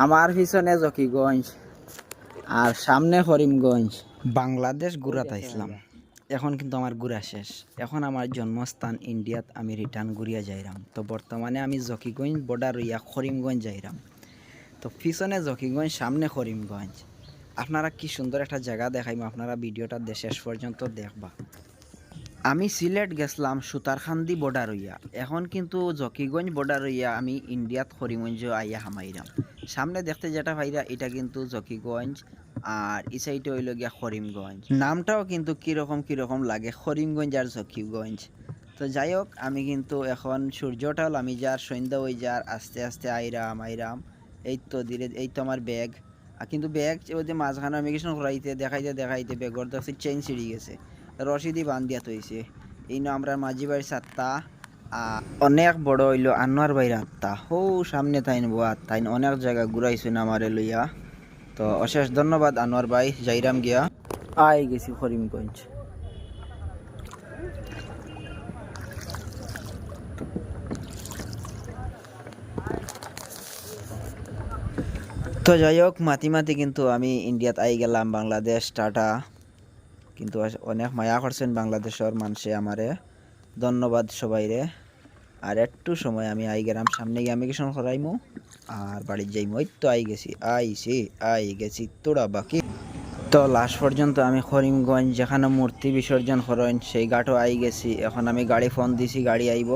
আমার পিছনে জকিগঞ্জ আর সামনে করিমগঞ্জ। বাংলাদেশ ঘুরাতে আসলাম, এখন কিন্তু আমার ঘুরা শেষ। এখন আমার জন্মস্থান ইন্ডিয়াত আমি রিটার্ন ঘুরিয়া যাইরাম। তো বর্তমানে আমি জকিগঞ্জ বর্ডার হইয়া করিমগঞ্জ যাইরাম। তো পিছনে জকিগঞ্জ, সামনে করিমগঞ্জ। আপনারা কি সুন্দর একটা জায়গা দেখাইম, আপনারা ভিডিওটা শেষ পর্যন্ত দেখবা। আমি সিলেট গেছিলাম সুতারখান্দি বর্ডার হইয়া, এখন কিন্তু জকিগঞ্জ বর্ডার হইয়া আমি ইন্ডিয়াত করিমগঞ্জ আইয়া হামাইরাম। সামনে দেখতে যেটা ভাইরা এটা কিন্তু জকিগঞ্জ, আর এই সাইডে হইল গিয়া করিমগঞ্জ। নামটাও কিন্তু কিরকম লাগে, করিমগঞ্জ আর জকিগঞ্জ। তো যাই হোক, আমি কিন্তু এখন সূর্যটাও আমি যার সন্ধ্যা হয়ে যার আস্তে আস্তে আইরাম। এই তো ধীরে, এই তো আমার ব্যাগ, কিন্তু ব্যাগ ওই যে মাঝখানে ইমিগ্রেশন করাইতে দেখাইতে ব্যাগর দেখছি চেইন ছিঁড়ে গেছে, রশিদি বান্ধিয়া থইছে। এই না আমরা মাঝি বাড়ির সাতটা অনেক বড় হইলো আনোয়ার ভাই রাত্তা হো সামনে তাইন বোয়াত তাইন অনেক জায়গা ঘুরাইছেন আমারে লইয়া। তো অশেষ ধন্যবাদ আনোয়ার ভাই, যাইরাম গিয়া আই গেছি করিমগঞ্জ। তো যাই হোক, মাতি কিন্তু আমি ইন্ডিয়াত আই গেলাম, বাংলাদেশ টাটা। কিন্তু অনেক মায়া করছেন বাংলাদেশের মানুষে আমারে, ধন্যবাদ সবাইরে। আর একটু সময় আমি আই গেলাম, সামনে গিয়ে ইমিগ্রেশন করাইমু আর বাড়ির যাইমু। ওই তো আই গেছি তোরা বাকি। তো লাস্ট পর্যন্ত আমি করিমগঞ্জ যেখানে মূর্তি বিসর্জন করেন সেই ঘাটও আই গেছি। এখন আমি গাড়ি ফোন দিছি, গাড়ি আইব,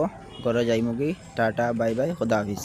ঘরে যাইমু কি। টাটা বাই বাই, খোদা হাফিজ।